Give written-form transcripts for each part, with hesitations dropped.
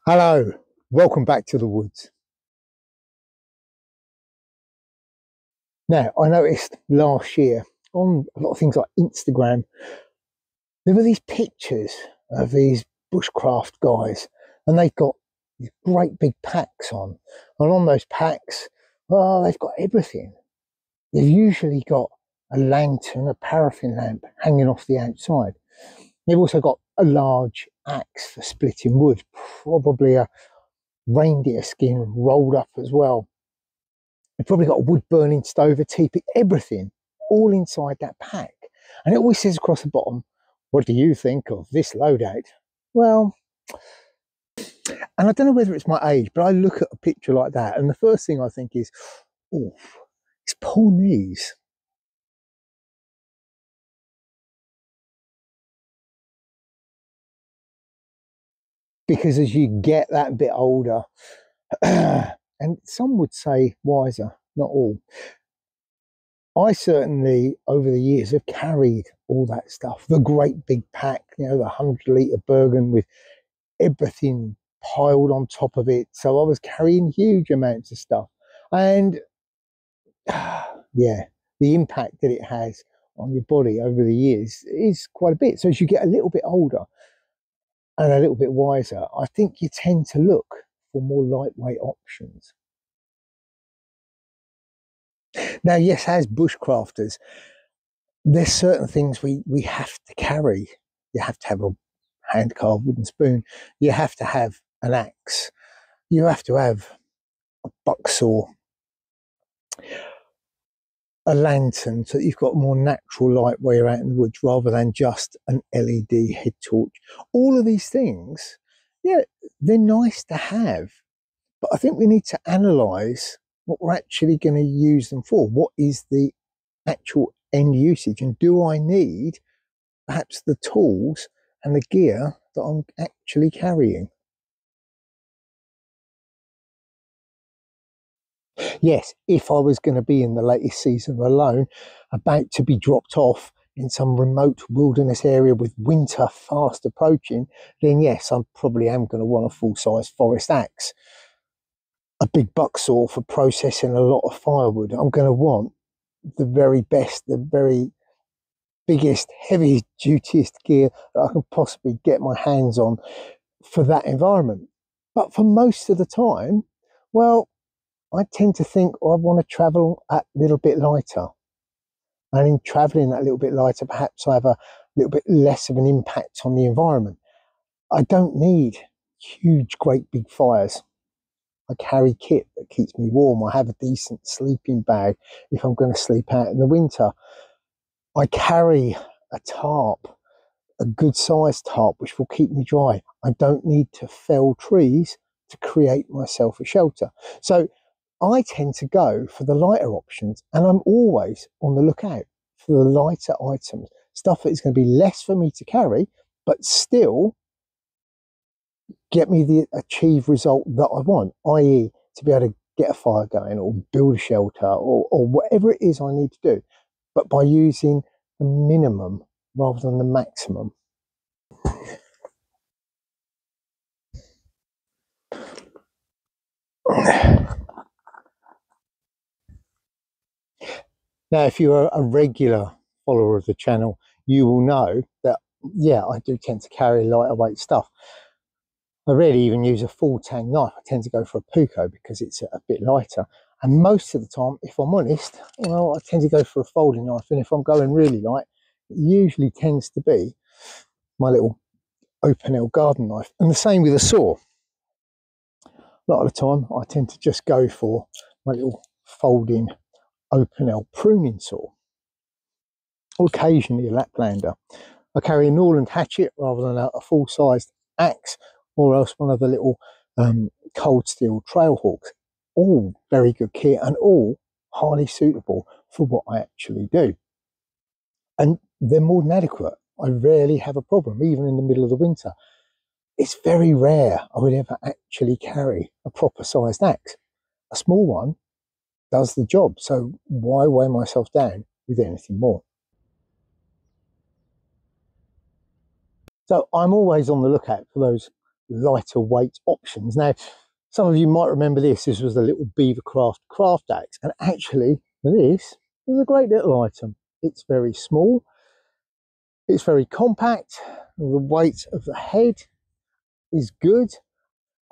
Hello, welcome back to the woods. Now, I noticed last year on a lot of things like Instagram, there were these pictures of these bushcraft guys, and they've got these great big packs on. And on those packs, well, they've got everything. They've usually got a lantern, a paraffin lamp hanging off the outside. They've also got a large axe for splitting wood, probably a reindeer skin rolled up as well. They've probably got a wood burning stove, a teepee, everything all inside that pack. And it always says across the bottom, what do you think of this loadout? Well, and I don't know whether it's my age, but I look at a picture like that and the first thing I think is, oh, his poor knees. Because as you get that bit older, and some would say wiser, not all, I certainly, over the years, have carried all that stuff. The great big pack, the 100-litre Bergen with everything piled on top of it. So I was carrying huge amounts of stuff. And yeah, the impact that it has on your body over the years is quite a bit. So as you get a little bit older and a little bit wiser, I think you tend to look for more lightweight options. Now, yes, as bushcrafters, there's certain things we have to carry. You have to have a hand-carved wooden spoon. You have to have an axe. You have to have a bucksaw, a lantern, so that you've got more natural light where you're out in the woods rather than just an LED head torch. All of these things, yeah, they're nice to have, but I think we need to analyse what we're actually going to use them for. What is the actual end usage, and do I need perhaps the tools and the gear that I'm actually carrying? Yes, if I was going to be in the latest season alone, about to be dropped off in some remote wilderness area with winter fast approaching, then yes, I probably am going to want a full-size forest axe. A big bucksaw for processing a lot of firewood. I'm going to want the very best, the very biggest, heaviest, dutiest gear that I can possibly get my hands on for that environment. But for most of the time, well, I tend to think, I want to travel a little bit lighter. And in traveling that little bit lighter, perhaps I have a little bit less of an impact on the environment. I don't need huge, great big fires. I carry kit that keeps me warm. I have a decent sleeping bag if I'm going to sleep out in the winter. I carry a tarp, a good sized tarp, which will keep me dry. I don't need to fell trees to create myself a shelter. So I tend to go for the lighter options, and I'm always on the lookout for the lighter items, stuff that is going to be less for me to carry, but still get me the achieved result that I want, i.e. to be able to get a fire going or build a shelter or whatever it is I need to do, but by using the minimum rather than the maximum. Now, if you're a regular follower of the channel, you will know that, yeah, I do tend to carry lighter weight stuff. I rarely even use a full tang knife. I tend to go for a puko because it's a bit lighter. And most of the time, if I'm honest, well, I tend to go for a folding knife. And if I'm going really light, it usually tends to be my little open L garden knife. And the same with a saw. A lot of the time, I tend to just go for my little folding open L pruning saw, or occasionally a Laplander. I carry a Norland hatchet rather than a full-sized axe, or else one of the little cold steel trail hawks. All very good kit and all highly suitable for what I actually do. And they're more than adequate. I rarely have a problem, even in the middle of the winter. It's very rare I would ever actually carry a proper sized axe. A small one does the job, so why weigh myself down with anything more? So I'm always on the lookout for those lighter weight options. Now, some of you might remember this. This was the little Beavercraft craft axe, and actually this is a great little item. It's very small, it's very compact, the weight of the head is good,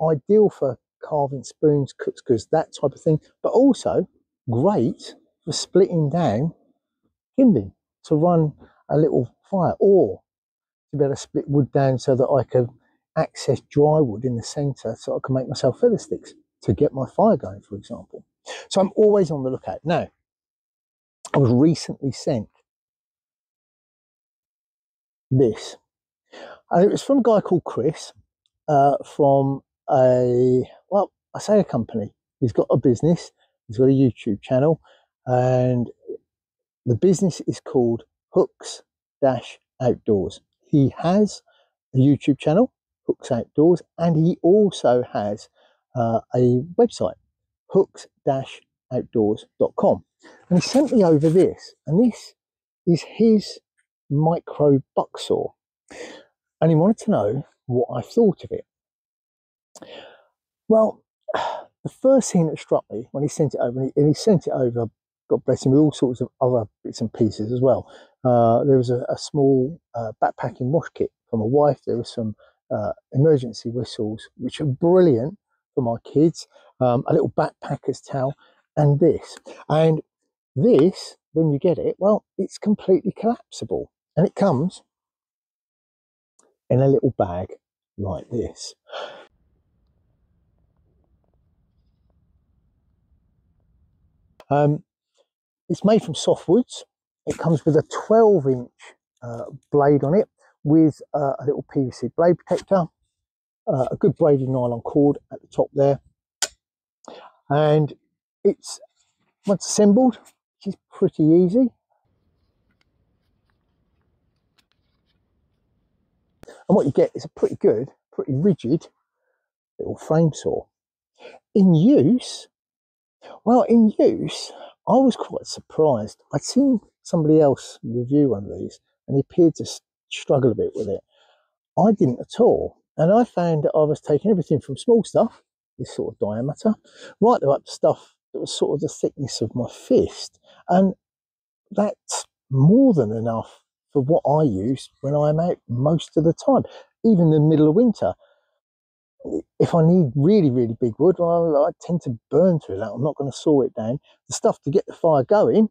ideal for carving spoons, cook's goods, that type of thing, but also great for splitting down kindling to run a little fire, or to be able to split wood down so that I can access dry wood in the centre, so I can make myself feather sticks to get my fire going, for example. So I'm always on the lookout. Now, I was recently sent this, and it was from a guy called Kris, from well, I say a company. He's got a business, he's got a YouTube channel, and the business is called Hooks-Outdoors. He has a YouTube channel, Hooks Outdoors, and he also has a website, hooks-outdoors.com. And he sent me over this, and this is his micro bucksaw, and he wanted to know what I thought of it. Well, the first thing that struck me when he sent it over, and he sent it over, God bless him, with all sorts of other bits and pieces as well. There was a small backpacking wash kit for my wife. There was some emergency whistles, which are brilliant for my kids, a little backpacker's towel, and this. And this, when you get it, well, it's completely collapsible, and it comes in a little bag like this. It's made from softwoods. It comes with a 12-inch blade on it, with a little PVC blade protector, a good braided nylon cord at the top there, and it's, once assembled, which is pretty easy. And what you get is a pretty good, pretty rigid little frame saw. In use, well, in use, I was quite surprised. I'd seen somebody else review one of these, and he appeared to struggle a bit with it. I didn't at all. And I found that I was taking everything from small stuff, this sort of diameter, right up to stuff that was sort of the thickness of my fist. And that's more than enough for what I use when I'm out most of the time, even in the middle of winter. If I need really, really big wood, well, I tend to burn through that. I'm not going to saw it down. The stuff to get the fire going,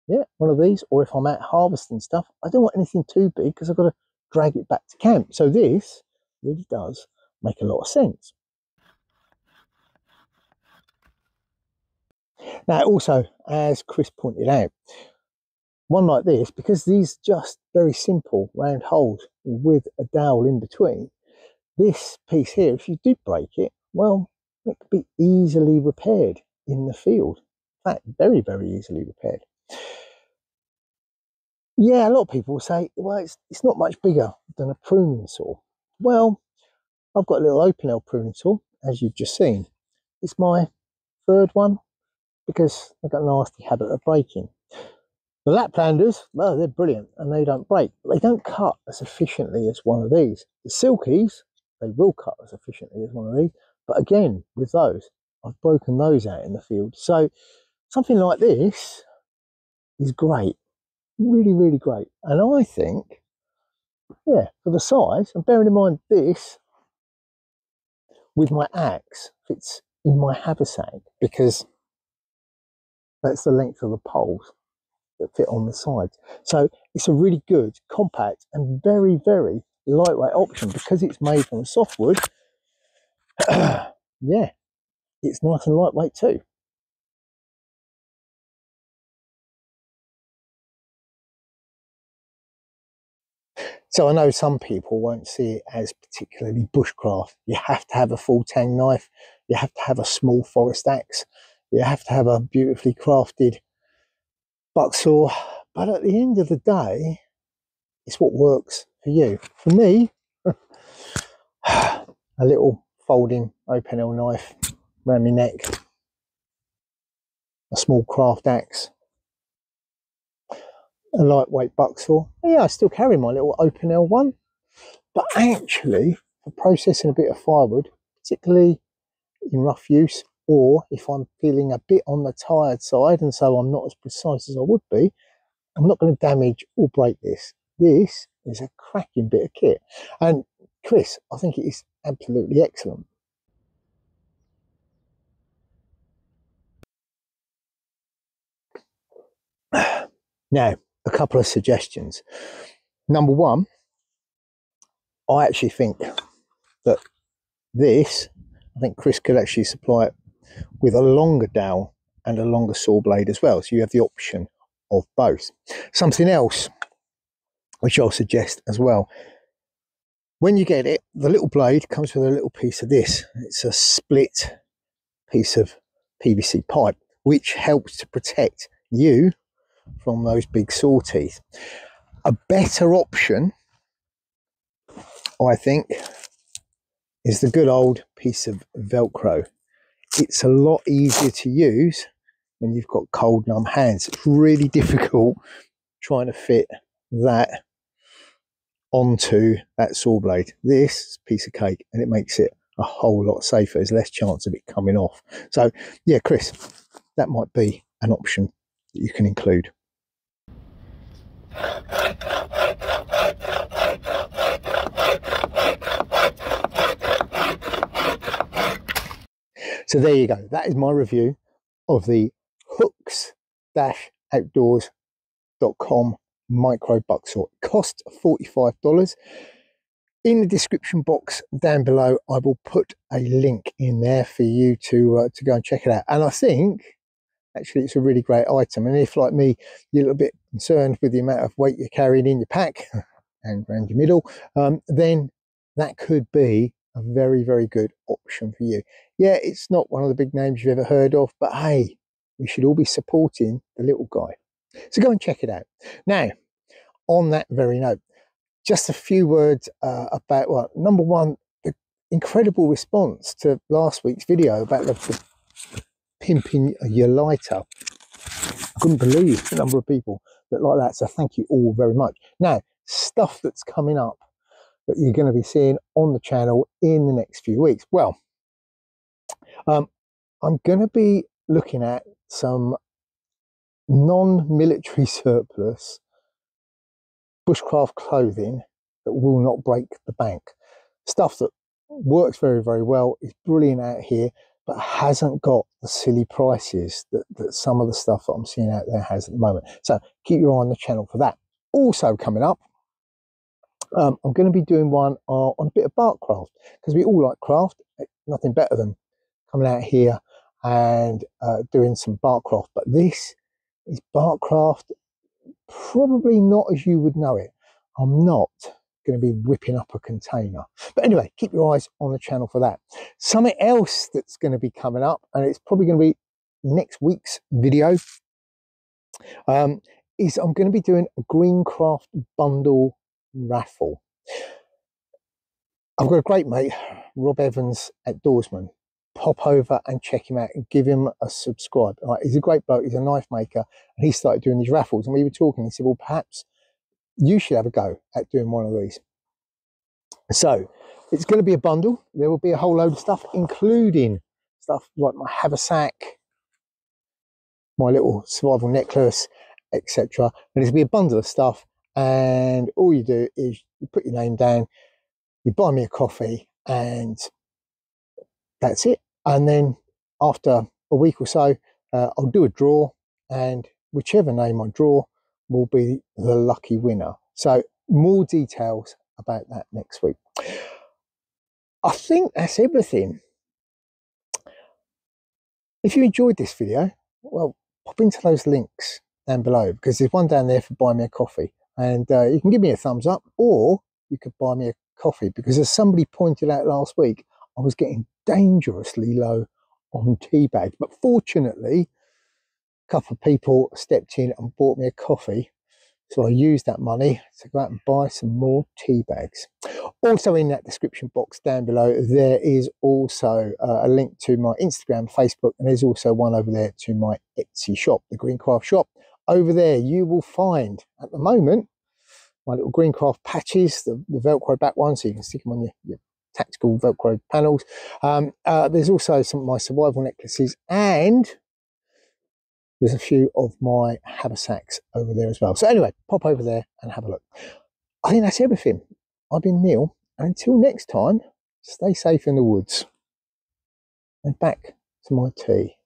yeah, one of these. Or if I'm out harvesting stuff, I don't want anything too big because I've got to drag it back to camp. So this really does make a lot of sense. Now, also, as Kris pointed out, one like this, because these just very simple round holes with a dowel in between, this piece here, if you do break it, well, it could be easily repaired in the field. In fact, very, very easily repaired. Yeah, a lot of people will say, well, it's not much bigger than a pruning saw. Well, I've got a little open L pruning saw, as you've just seen. It's my third one because I've got a nasty habit of breaking. The Laplanders, well, they're brilliant and they don't break, but they don't cut as efficiently as one of these. The Silkies, they will cut as efficiently as one of these, but again, with those, I've broken those out in the field. So something like this is great, really, really great. And I think, yeah, for the size, and bearing in mind this, with my axe, fits in my haversack, because that's the length of the poles that fit on the sides. So it's a really good, compact, and very, very lightweight option because it's made from softwood. Yeah, it's nice and lightweight too. So I know some people won't see it as particularly bushcraft. You have to have a full tang knife, you have to have a small forest axe, you have to have a beautifully crafted bucksaw, but at the end of the day, it's what works for you. For me, a little folding open L knife around my neck, a small craft axe, a lightweight bucksaw. Yeah, I still carry my little open L one, but actually for processing a bit of firewood, particularly in rough use, or if I'm feeling a bit on the tired side and so I'm not as precise as I would be, I'm not going to damage or break this. This is a cracking bit of kit. And Kris, I think it is absolutely excellent. Now, a couple of suggestions. Number one, I actually think that I think Kris could actually supply it with a longer dowel and a longer saw blade as well. So you have the option of both. Something else which I'll suggest as well. When you get it, the little blade comes with a little piece of this. It's a split piece of PVC pipe, which helps to protect you from those big saw teeth. A better option, I think, is the good old piece of Velcro. It's a lot easier to use when you've got cold, numb hands. It's really difficult trying to fit that onto that saw blade. This piece of cake, and it makes it a whole lot safer. There's less chance of it coming off. So yeah, Kris, that might be an option that you can include. So there you go. That is my review of the hooks-outdoors.com micro bucksaw. It cost $45. In the description box down below, I will put a link in there for you to go and check it out. And I think actually it's a really great item. And if, like me, you're a little bit concerned with the amount of weight you're carrying in your pack and around your middle, then that could be a very, very good option for you. Yeah, it's not one of the big names you've ever heard of, but hey, we should all be supporting the little guy. So go and check it out. Now, on that very note, just a few words about, well, number one, the incredible response to last week's video about the pimping your lighter. I couldn't believe the number of people that like that, so thank you all very much. Now, stuff that's coming up that you're going to be seeing on the channel in the next few weeks. Well, I'm going to be looking at some non-military surplus bushcraft clothing that will not break the bank. Stuff that works very, very well, is brilliant out here, but hasn't got the silly prices that some of the stuff that I'm seeing out there has at the moment. So keep your eye on the channel for that. Also coming up, I'm going to be doing one on a bit of bark craft, because we all like craft. Nothing better than coming out here and doing some bark craft. But this is bark craft, probably not as you would know it. I'm not going to be whipping up a container. But anyway, keep your eyes on the channel for that. Something else that's going to be coming up, and it's probably going to be next week's video, is I'm going to be doing a Greencraft bundle raffle. I've got a great mate, Rob Evans, outdoorsman. Pop over and check him out and give him a subscribe. He's a great bloke, he's a knife maker, and he started doing these raffles, and we were talking, he said, well, perhaps you should have a go at doing one of these. So it's going to be a bundle. There will be a whole load of stuff, including stuff like my haversack, my little survival necklace, etc. And it'll be a bundle of stuff, and all you do is you put your name down, you buy me a coffee, and that's it. And then after a week or so, I'll do a draw, and whichever name I draw will be the lucky winner. So more details about that next week. I think that's everything. If you enjoyed this video, well, pop into those links down below, because there's one down there for buy me a coffee, and you can give me a thumbs up, or you could buy me a coffee, because as somebody pointed out last week, I was getting dangerously low on tea bags, but fortunately a couple of people stepped in and bought me a coffee, so I used that money to go out and buy some more tea bags. Also in that description box down below, there is also a link to my Instagram, Facebook, and there's also one over there to my Etsy shop, the Greencraft Shop. Over there you will find, at the moment, my little Greencraft patches, the Velcro back ones, so you can stick them on your tactical Velcro panels. There's also some of my survival necklaces, and there's a few of my haversacks over there as well. So anyway, pop over there and have a look. I think that's everything. I've been Neil, and until next time, stay safe in the woods. And back to my tea.